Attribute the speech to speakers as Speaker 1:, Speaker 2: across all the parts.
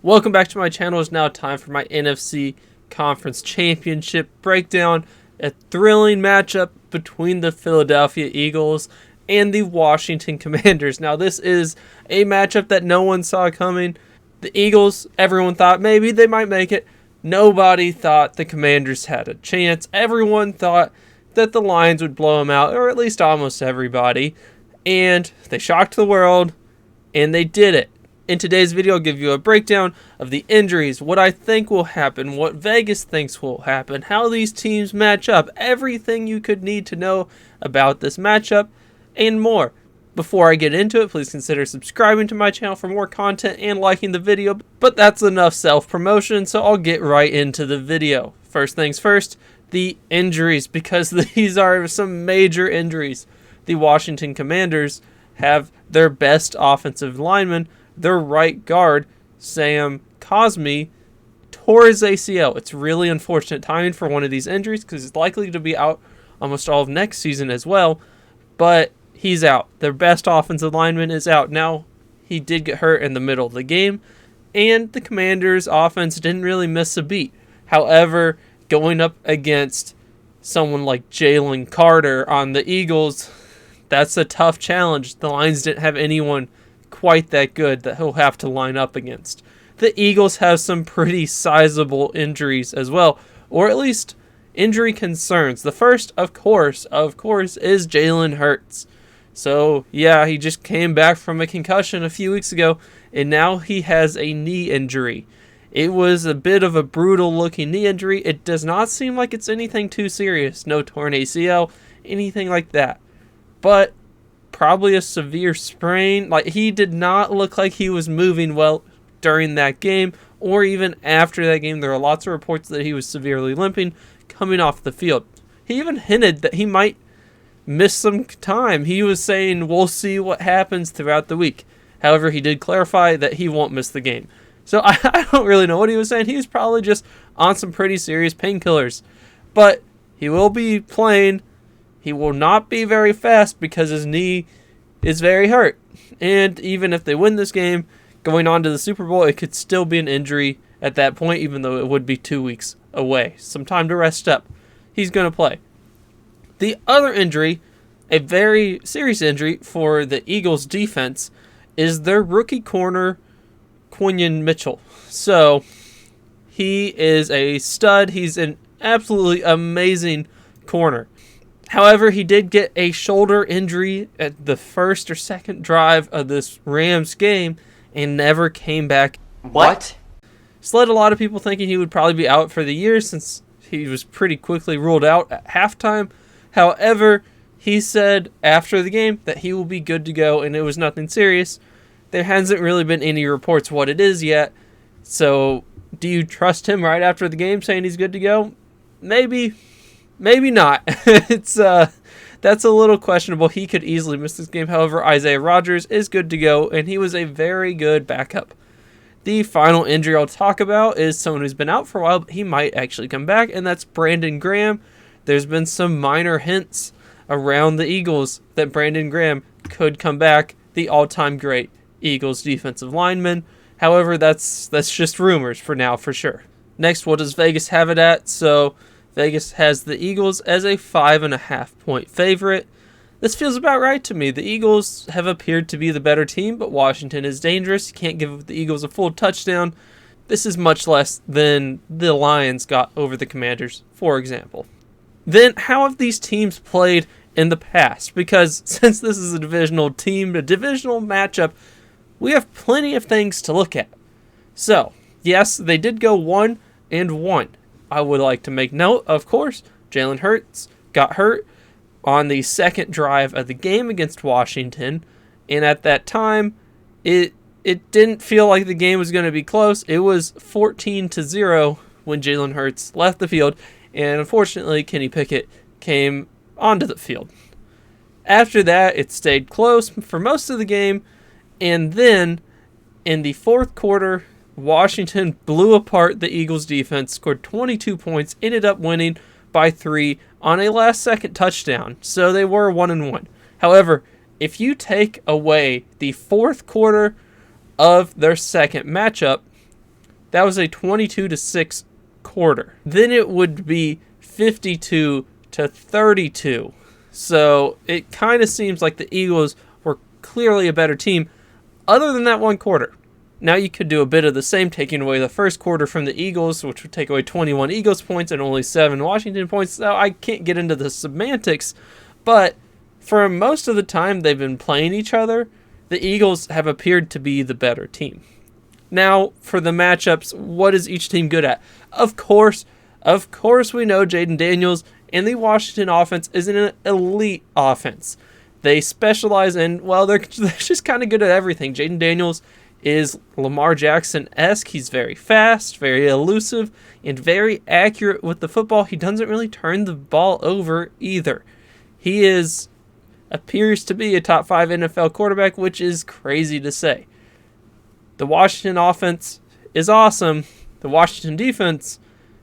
Speaker 1: Welcome back to my channel. It's now time for my NFC Conference Championship breakdown. A thrilling matchup between the Philadelphia Eagles and the Washington Commanders. Now, this is a matchup that no one saw coming. The Eagles, everyone thought maybe they might make it. Nobody thought the Commanders had a chance. Everyone thought that the Lions would blow them out, or at least almost everybody. And they shocked the world, and they did it. In today's video, I'll give you a breakdown of the injuries, what I think will happen, what Vegas thinks will happen, how these teams match up, everything you could need to know about this matchup, and more. Before I get into it, please consider subscribing to my channel for more content and liking the video, but that's enough self-promotion, so I'll get right into the video. First things first, the injuries, because these are some major injuries. The Washington Commanders have their best offensive lineman, their right guard, Sam Cosmi, tore his ACL. It's really unfortunate timing for one of these injuries because he's likely to be out almost all of next season as well, but he's out. Their best offensive lineman is out. Now, he did get hurt in the middle of the game, and the Commanders' offense didn't really miss a beat. However, going up against someone like Jalen Carter on the Eagles, that's a tough challenge. The Lions didn't have anyone quite that good that he'll have to line up against. The Eagles have some pretty sizable injuries as well, or at least injury concerns. The first, of course, is Jalen Hurts. So, yeah, he just came back from a concussion a few weeks ago, and now he has a knee injury. It was a bit of a brutal-looking knee injury. It does not seem like it's anything too serious. No torn ACL, anything like that. But probably a severe sprain. Like, he did not look like he was moving well during that game or even after that game. There are lots of reports that he was severely limping coming off the field. He even hinted that he might miss some time. He was saying, we'll see what happens throughout the week. However, he did clarify that he won't miss the game. So I don't really know what he was saying. He was probably just on some pretty serious painkillers. But he will be playing. He will not be very fast because his knee is very hurt. And even if they win this game, going on to the Super Bowl, it could still be an injury at that point, even though it would be 2 weeks away. Some time to rest up. He's going to play. The other injury, a very serious injury for the Eagles defense, is their rookie corner, Quinyon Mitchell. So, he is a stud. He's an absolutely amazing corner. However, he did get a shoulder injury at the first or second drive of this Rams game and never came back.
Speaker 2: What?
Speaker 1: This led a lot of people thinking he would probably be out for the year since he was pretty quickly ruled out at halftime. However, he said after the game that he will be good to go and it was nothing serious. There hasn't really been any reports what it is yet. So, do you trust him right after the game saying he's good to go? Maybe not. That's a little questionable. He could easily miss this game. However, Isaiah Rodgers is good to go, and he was a very good backup. The final injury I'll talk about is someone who's been out for a while, but he might actually come back, and that's Brandon Graham. There's been some minor hints around the Eagles that Brandon Graham could come back, the all-time great Eagles defensive lineman. However, that's just rumors for now, for sure. Next, what does Vegas have it at? So, Vegas has the Eagles as a 5.5-point favorite. This feels about right to me. The Eagles have appeared to be the better team, but Washington is dangerous. You can't give the Eagles a full touchdown. This is much less than the Lions got over the Commanders, for example. Then, how have these teams played in the past? Because since this is a divisional team, a divisional matchup, we have plenty of things to look at. So, yes, they did go 1-1. I would like to make note, of course, Jalen Hurts got hurt on the second drive of the game against Washington, and at that time, it didn't feel like the game was going to be close. It was 14-0 when Jalen Hurts left the field, and unfortunately, Kenny Pickett came onto the field. After that, it stayed close for most of the game, and then in the fourth quarter, Washington blew apart the Eagles defense, scored 22 points, ended up winning by 3 on a last-second touchdown. So they were 1-1. However, if you take away the fourth quarter of their second matchup, that was a 22-6 quarter. Then it would be 52-32. So it kind of seems like the Eagles were clearly a better team other than that one quarter. Now you could do a bit of the same, taking away the first quarter from the Eagles, which would take away 21 Eagles points and only 7 Washington points. Now I can't get into the semantics, but for most of the time they've been playing each other, the Eagles have appeared to be the better team. Now, for the matchups, what is each team good at? Of course, we know Jayden Daniels and the Washington offense is an elite offense. They specialize in, well, they're just kind of good at everything. Jayden Daniels is Lamar Jackson-esque. He's very fast, very elusive, and very accurate with the football. He doesn't really turn the ball over either. He appears to be a top 5 NFL quarterback, which is crazy to say. The Washington offense is awesome. The Washington defense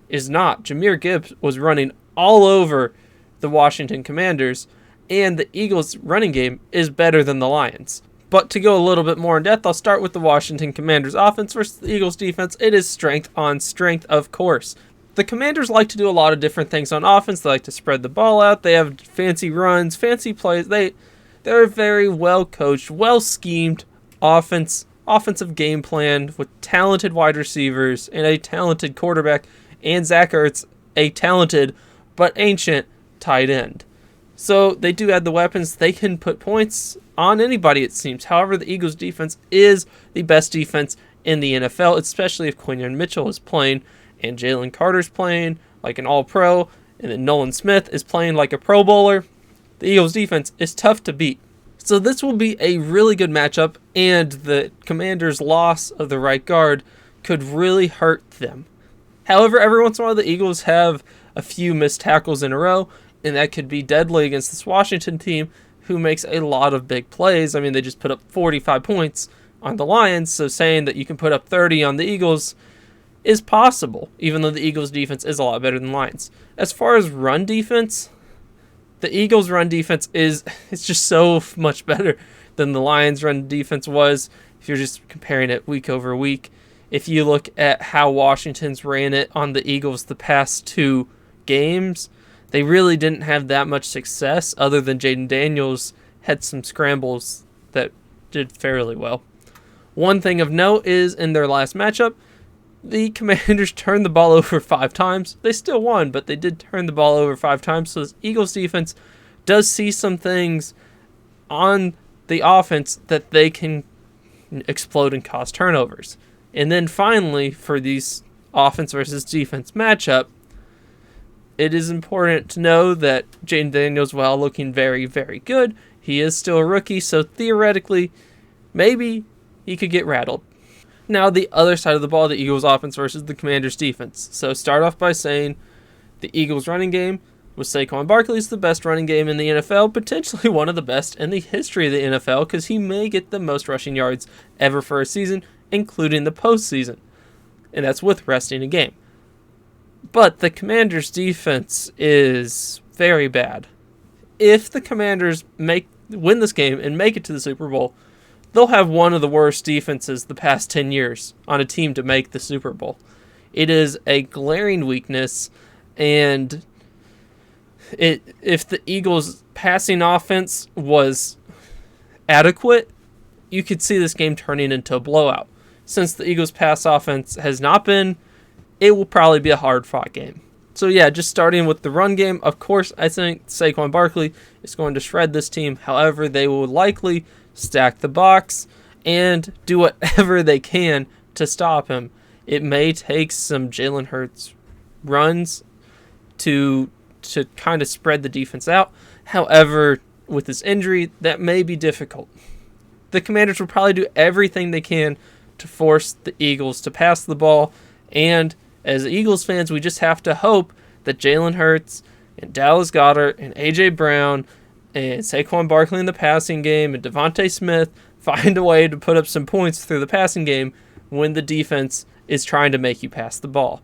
Speaker 1: is not. Jahmyr Gibbs was running all over the Washington Commanders, and the Eagles' running game is better than the Lions. But to go a little bit more in depth, I'll start with the Washington Commanders offense versus the Eagles defense. It is strength on strength, of course. The Commanders like to do a lot of different things on offense. They like to spread the ball out. They have fancy runs, fancy plays. They're a very well-coached, well-schemed offensive game plan with talented wide receivers and a talented quarterback, and Zach Ertz, a talented but ancient tight end. So they do add the weapons. They can put points on anybody, it seems. However, the Eagles' defense is the best defense in the NFL, especially if Quinyon Mitchell is playing and Jalen Carter's playing like an all-pro, and then Nolan Smith is playing like a Pro Bowler. The Eagles' defense is tough to beat. So this will be a really good matchup, and the Commanders' loss of the right guard could really hurt them. However, every once in a while, the Eagles have a few missed tackles in a row, and that could be deadly against this Washington team who makes a lot of big plays. I mean, they just put up 45 points on the Lions, so saying that you can put up 30 on the Eagles is possible, even though the Eagles' defense is a lot better than the Lions. As far as run defense, the Eagles' run defense it's just so much better than the Lions' run defense was if you're just comparing it week over week. If you look at how Washington's ran it on the Eagles the past 2 games, they really didn't have that much success other than Jayden Daniels had some scrambles that did fairly well. One thing of note is in their last matchup, the Commanders turned the ball over 5 times. They still won, but they did turn the ball over 5 times. So the Eagles defense does see some things on the offense that they can explode and cause turnovers. And then finally, for these offense versus defense matchup, it is important to know that Jayden Daniels, while looking very, very good, he is still a rookie. So theoretically, maybe he could get rattled. Now, the other side of the ball, the Eagles offense versus the Commanders defense. So start off by saying the Eagles running game with Saquon Barkley is the best running game in the NFL, potentially one of the best in the history of the NFL, because he may get the most rushing yards ever for a season, including the postseason. And that's with resting a game. But the Commanders defense is very bad. If the Commanders win this game and make it to the Super Bowl, they'll have one of the worst defenses the past 10 years on a team to make the Super Bowl. It is a glaring weakness, and if the Eagles' passing offense was adequate, you could see this game turning into a blowout. Since the Eagles' pass offense has not been, it will probably be a hard-fought game. So yeah, just starting with the run game, of course, I think Saquon Barkley is going to shred this team. However, they will likely stack the box and do whatever they can to stop him. It may take some Jalen Hurts runs to kind of spread the defense out. However, with this injury, that may be difficult. The Commanders will probably do everything they can to force the Eagles to pass the ball, and as Eagles fans, we just have to hope that Jalen Hurts and Dallas Goedert and A.J. Brown and Saquon Barkley in the passing game and Devontae Smith find a way to put up some points through the passing game when the defense is trying to make you pass the ball.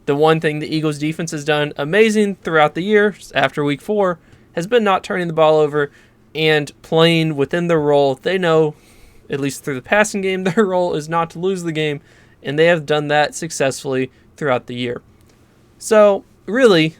Speaker 1: The one thing the Eagles defense has done amazing throughout the year after week 4 has been not turning the ball over and playing within their role. They know, at least through the passing game, their role is not to lose the game and they have done that successfully throughout the year. So, really,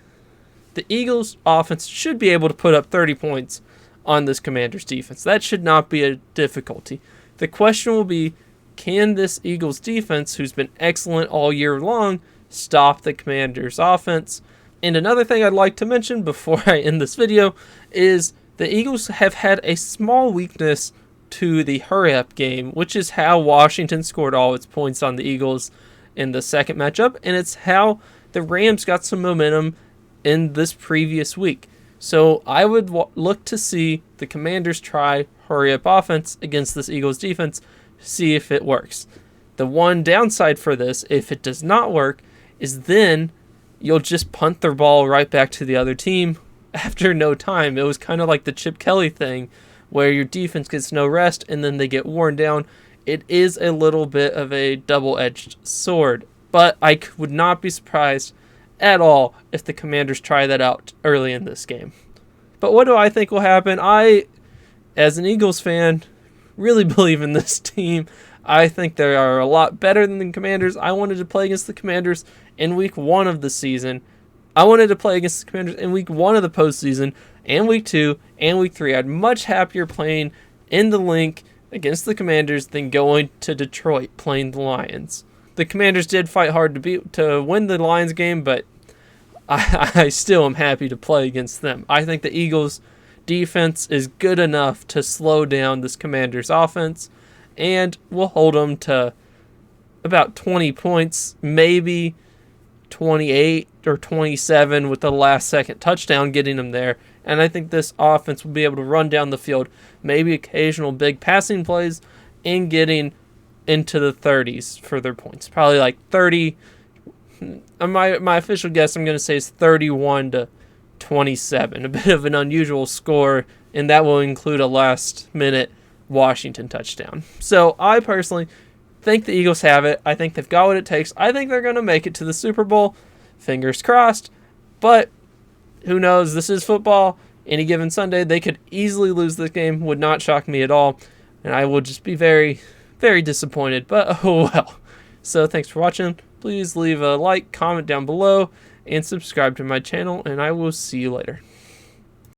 Speaker 1: the Eagles' offense should be able to put up 30 points on this Commanders' defense. That should not be a difficulty. The question will be, can this Eagles' defense, who's been excellent all year long, stop the Commanders' offense? And another thing I'd like to mention before I end this video is the Eagles have had a small weakness to the hurry-up game, which is how Washington scored all its points on the Eagles in the second matchup, and it's how the Rams got some momentum in this previous week. So I would look to see the Commanders try hurry-up offense against this Eagles defense, see if it works. The one downside for this, if it does not work, is then you'll just punt their ball right back to the other team after no time. It was kind of like the Chip Kelly thing where your defense gets no rest and then they get worn down. It is a little bit of a double-edged sword, but I would not be surprised at all if the Commanders try that out early in this game. But what do I think will happen? I, as an Eagles fan, really believe in this team. I think they are a lot better than the Commanders. I wanted to play against the Commanders in week 1 of the season. I wanted to play against the Commanders in week 1 of the postseason, and week 2, and week 3. I'd much happier playing in the Link against the Commanders than going to Detroit playing the Lions. The Commanders did fight hard to win the Lions game, but I still am happy to play against them. I think the Eagles' defense is good enough to slow down this Commanders' offense, and we'll hold them to about 20 points, maybe 28 or 27 with the last-second touchdown getting them there. And I think this offense will be able to run down the field, maybe occasional big passing plays, and getting into the 30s for their points. Probably like 30. My official guess, I'm going to say, is 31 to 27. A bit of an unusual score, and that will include a last-minute Washington touchdown. So I personally think the Eagles have it. I think they've got what it takes. I think they're going to make it to the Super Bowl. Fingers crossed. But who knows? This is football. Any given Sunday, they could easily lose this game. Would not shock me at all. And I would just be very, very disappointed. But oh well. So thanks for watching. Please leave a like, comment down below, and subscribe to my channel. And I will see you later.